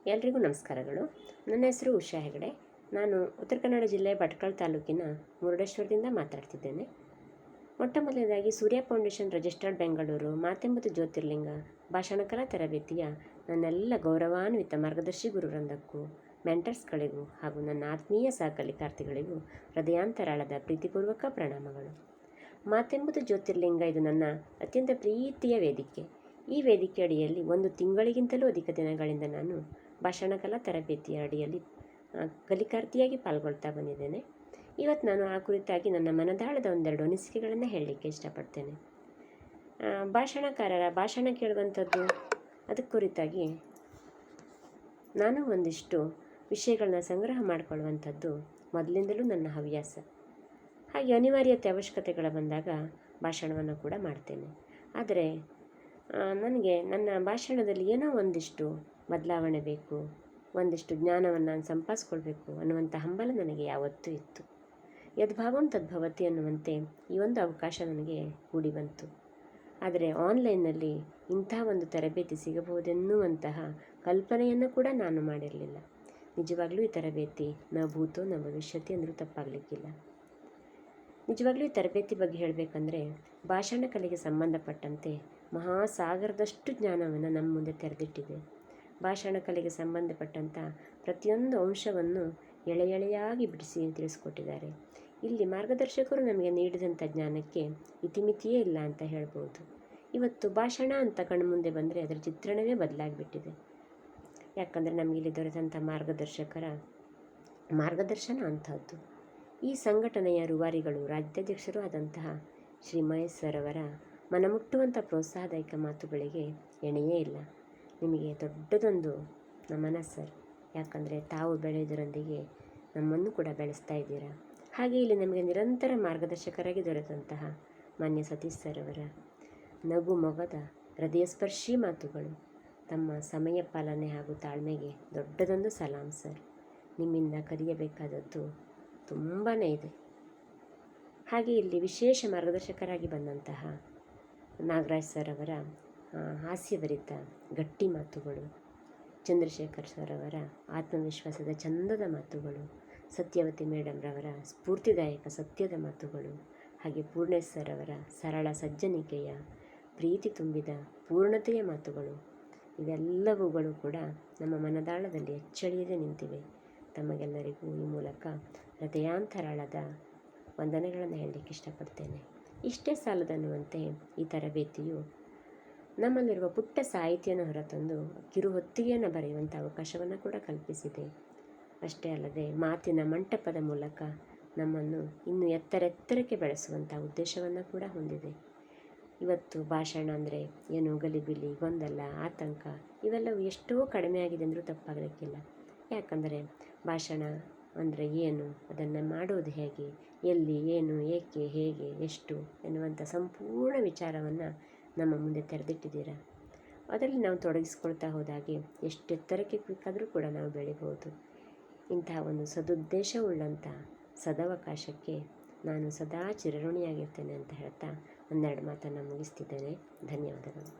ಎಲ್ರಿಗೂ ನಮಸ್ಕಾರಗಳು. ನನ್ನ ಹೆಸರು ಉಷಾ ಹೆಗಡೆ. ನಾನು ಉತ್ತರ ಕನ್ನಡ ಜಿಲ್ಲೆ ಭಟ್ಕಳ ತಾಲೂಕಿನ ಮುರುಡೇಶ್ವರದಿಂದ ಮಾತಾಡ್ತಿದ್ದೇನೆ. ಮೊಟ್ಟ ಮೊದಲನೇದಾಗಿ ಸೂರ್ಯ ಫೌಂಡೇಶನ್ ರಿಜಿಸ್ಟರ್ಡ್ ಬೆಂಗಳೂರು ಮಾತೆಂಬುದು ಜ್ಯೋತಿರ್ಲಿಂಗ ಭಾಷಣಕಲಾ ತರಬೇತಿಯ ನನ್ನೆಲ್ಲ ಗೌರವಾನ್ವಿತ ಮಾರ್ಗದರ್ಶಿ ಗುರುವೃಂದಕ್ಕೂ, ಮೆಂಟರ್ಸ್ಗಳಿಗೂ ಹಾಗೂ ನನ್ನ ಆತ್ಮೀಯ ಸಹಕಲಿಕಾರ್ಥಿಗಳಿಗೂ ಹೃದಯಾಂತರಾಳದ ಪ್ರೀತಿಪೂರ್ವಕ ಪ್ರಣಾಮಗಳು. ಮಾತೆಂಬುದು ಜ್ಯೋತಿರ್ಲಿಂಗ ಇದು ನನ್ನ ಅತ್ಯಂತ ಪ್ರೀತಿಯ ವೇದಿಕೆ. ಈ ವೇದಿಕೆ ಅಡಿಯಲ್ಲಿ 1 ತಿಂಗಳಿಗಿಂತಲೂ ಅಧಿಕ ದಿನಗಳಿಂದ ನಾನು ಭಾಷಣಕಲಾ ತರಬೇತಿಯ ಅಡಿಯಲ್ಲಿ ಕಲಿಕಾರ್ಥಿಯಾಗಿ ಪಾಲ್ಗೊಳ್ತಾ ಬಂದಿದ್ದೇನೆ. ಇವತ್ತು ನಾನು ಆ ಕುರಿತಾಗಿ ನನ್ನ ಮನದಾಳದ ಒಂದೆರಡು ಅನಿಸಿಕೆಗಳನ್ನು ಹೇಳಲಿಕ್ಕೆ ಇಷ್ಟಪಡ್ತೇನೆ. ಭಾಷಣಕಾರರ ಭಾಷಣ ಕೇಳುವಂಥದ್ದು, ಅದಕ್ಕೆ ಕುರಿತಾಗಿ ನಾನು ಒಂದಿಷ್ಟು ವಿಷಯಗಳನ್ನ ಸಂಗ್ರಹ ಮಾಡಿಕೊಳ್ಳುವಂಥದ್ದು ಮೊದಲಿಂದಲೂ ನನ್ನ ಹವ್ಯಾಸ. ಹಾಗೆ ಅನಿವಾರ್ಯತೆ ಅವಶ್ಯಕತೆಗಳ ಬಂದಾಗ ಭಾಷಣವನ್ನು ಕೂಡ ಮಾಡ್ತೇನೆ. ಆದರೆ ನನಗೆ ನನ್ನ ಭಾಷಣದಲ್ಲಿ ಏನೋ ಒಂದಿಷ್ಟು ಬದಲಾವಣೆ ಬೇಕು, ಒಂದಿಷ್ಟು ಜ್ಞಾನವನ್ನು ನಾನು ಸಂಪಾದಿಸ್ಕೊಳ್ಬೇಕು ಅನ್ನುವಂಥ ಹಂಬಲ ನನಗೆ ಯಾವತ್ತೂ ಇತ್ತು. ಯದ್ಭಾವಂ ತದ್ಭವತಿ ಅನ್ನುವಂತೆ ಈ ಒಂದು ಅವಕಾಶ ನನಗೆ ಕೂಡಿ ಬಂತು. ಆದರೆ ಆನ್ಲೈನ್ನಲ್ಲಿ ಇಂಥ ಒಂದು ತರಬೇತಿ ಸಿಗಬಹುದೆನ್ನುವಂತಹ ಕಲ್ಪನೆಯನ್ನು ಕೂಡ ನಾನು ಮಾಡಿರಲಿಲ್ಲ. ನಿಜವಾಗ್ಲೂ ಈ ತರಬೇತಿ ನ ಭೂತೋ ನ ಭವಿಷ್ಯತಿ ಅಂದರೂ ತಪ್ಪಾಗಲಿಕ್ಕಿಲ್ಲ. ನಿಜವಾಗ್ಲೂ ಈ ತರಬೇತಿ ಬಗ್ಗೆ ಹೇಳಬೇಕಂದ್ರೆ, ಭಾಷಣ ಕಲೆಗೆ ಸಂಬಂಧಪಟ್ಟಂತೆ ಮಹಾಸಾಗರದಷ್ಟು ಜ್ಞಾನವನ್ನು ನಮ್ಮ ಮುಂದೆ ತೆರೆದಿಟ್ಟಿದೆ. ಭಾಷಣ ಕಲೆಗೆ ಸಂಬಂಧಪಟ್ಟಂಥ ಪ್ರತಿಯೊಂದು ಅಂಶವನ್ನು ಎಳೆಯಾಗಿ ಬಿಡಿಸಿ ತಿಳಿಸ್ಕೊಟ್ಟಿದ್ದಾರೆ. ಇಲ್ಲಿ ಮಾರ್ಗದರ್ಶಕರು ನಮಗೆ ನೀಡಿದಂಥ ಜ್ಞಾನಕ್ಕೆ ಇತಿಮಿತಿಯೇ ಇಲ್ಲ ಅಂತ ಹೇಳ್ಬೋದು. ಇವತ್ತು ಭಾಷಣ ಅಂತ ಕಣ್ಮುಂದೆ ಬಂದರೆ ಅದರ ಚಿತ್ರಣವೇ ಬದಲಾಗಿಬಿಟ್ಟಿದೆ. ಯಾಕಂದರೆ ನಮಗಿಲ್ಲಿ ದೊರೆತಂಥ ಮಾರ್ಗದರ್ಶಕರ ಮಾರ್ಗದರ್ಶನ ಅಂಥದ್ದು. ಈ ಸಂಘಟನೆಯ ರೂವಾರಿಗಳು, ರಾಜ್ಯಾಧ್ಯಕ್ಷರು ಆದಂತಹ ಶ್ರೀ ಮಹೇಶ್ ಸರ್ ಅವರ ಮನಮುಟ್ಟುವಂಥ ಪ್ರೋತ್ಸಾಹದಾಯಕ ಮಾತುಗಳಿಗೆ ಎಣೆಯೇ ಇಲ್ಲ. ನಿಮಗೆ ದೊಡ್ಡದೊಂದು ನಮನ ಸರ್. ಯಾಕಂದರೆ ತಾವು ಬೆಳೆಯೋದರೊಂದಿಗೆ ನಮ್ಮನ್ನು ಕೂಡ ಬೆಳೆಸ್ತಾ ಇದ್ದೀರಾ. ಹಾಗೆ ಇಲ್ಲಿ ನಮಗೆ ನಿರಂತರ ಮಾರ್ಗದರ್ಶಕರಾಗಿ ದೊರೆತಂತಹ ಮಾನ್ಯ ಸತೀಶ್ ಸರ್ ಅವರ ನಗು ಮೊಗದ ಹೃದಯಸ್ಪರ್ಶಿ ಮಾತುಗಳು, ತಮ್ಮ ಸಮಯ ಪಾಲನೆ ಹಾಗೂ ತಾಳ್ಮೆಗೆ ದೊಡ್ಡದೊಂದು ಸಲಾಂ ಸರ್. ನಿಮ್ಮಿಂದ ಕಲಿಯಬೇಕಾದದ್ದು ತುಂಬಾ ಇದೆ. ಹಾಗೆ ಇಲ್ಲಿ ವಿಶೇಷ ಮಾರ್ಗದರ್ಶಕರಾಗಿ ಬಂದಂತಹ ನಾಗರಾಜ್ ಸರ್ ಅವರ ಹಾಸ್ಯಭರಿತ ಗಟ್ಟಿ ಮಾತುಗಳು, ಚಂದ್ರಶೇಖರ್ ಸರ್ ಅವರ ಆತ್ಮವಿಶ್ವಾಸದ ಚಂದದ ಮಾತುಗಳು, ಸತ್ಯವತಿ ಮೇಡಮ್ರವರ ಸ್ಫೂರ್ತಿದಾಯಕ ಸತ್ಯದ ಮಾತುಗಳು, ಹಾಗೆ ಪೂರ್ಣೇಶ್ ಸರ್ ಅವರ ಸರಳ ಸಜ್ಜನಿಕೆಯ ಪ್ರೀತಿ ತುಂಬಿದ ಪೂರ್ಣತೆಯ ಮಾತುಗಳು, ಇವೆಲ್ಲವುಗಳು ಕೂಡ ನಮ್ಮ ಮನದಾಳದಲ್ಲಿ ಅಚ್ಚಳಿಯದೆ ನಿಂತಿವೆ. ತಮಗೆಲ್ಲರಿಗೂ ಈ ಮೂಲಕ ಹೃದಯಾಂತರಾಳದ ವಂದನೆಗಳನ್ನು ಹೇಳಲಿಕ್ಕೆ ಇಷ್ಟಪಡ್ತೇನೆ. ಇಷ್ಟೇ ಸಾಲದನ್ನುವಂತೆ ಈ ತರಬೇತಿಯು ನಮ್ಮಲ್ಲಿರುವ ಪುಟ್ಟ ಸಾಹಿತ್ಯನ ಹೊರತಂದು ಕಿರುಹೊತ್ತಿಗೆಯನ್ನು ಬರೆಯುವಂಥ ಅವಕಾಶವನ್ನು ಕೂಡ ಕಲ್ಪಿಸಿದೆ. ಅಷ್ಟೇ ಅಲ್ಲದೆ ಮಾತಿನ ಮಂಟಪದ ಮೂಲಕ ನಮ್ಮನ್ನು ಇನ್ನೂ ಎತ್ತರೆತ್ತರಕ್ಕೆ ಬೆಳೆಸುವಂಥ ಉದ್ದೇಶವನ್ನು ಕೂಡ ಹೊಂದಿದೆ. ಇವತ್ತು ಭಾಷಣ ಅಂದರೆ ಏನು ಗಲಿಬಿಲಿ, ಗೊಂದಲ, ಆತಂಕ ಇವೆಲ್ಲವೂ ಎಷ್ಟೋ ಕಡಿಮೆ ಆಗಿದೆ ಅಂದರೂ ತಪ್ಪಾಗಲಿಕ್ಕಿಲ್ಲ. ಯಾಕಂದರೆ ಭಾಷಣ ಅಂದರೆ ಏನು, ಅದನ್ನು ಮಾಡೋದು ಹೇಗೆ, ಎಲ್ಲಿ, ಏನು, ಏಕೆ, ಹೇಗೆ, ಎಷ್ಟು ಎನ್ನುವಂಥ ಸಂಪೂರ್ಣ ವಿಚಾರವನ್ನು ನಮ್ಮ ಮುಂದೆ ತೆರೆದಿಟ್ಟಿದ್ದೀರಾ. ಅದರಲ್ಲಿ ನಾವು ತೊಡಗಿಸ್ಕೊಳ್ತಾ ಹೋದಾಗೆ ಎಷ್ಟೆತ್ತರಕ್ಕೆ ಬೇಕಾದರೂ ಕೂಡ ನಾವು ಬೆಳಿಬೋದು. ಇಂತಹ ಒಂದು ಸದುದ್ದೇಶವುಳ್ಳಂಥ ಸದವಕಾಶಕ್ಕೆ ನಾನು ಸದಾ ಚಿರಋಣಿಯಾಗಿರ್ತೇನೆ ಅಂತ ಹೇಳ್ತಾ ಒಂದೆರಡು ಮಾತನ್ನು ಮುಗಿಸ್ತಿದ್ದೇನೆ. ಧನ್ಯವಾದಗಳು.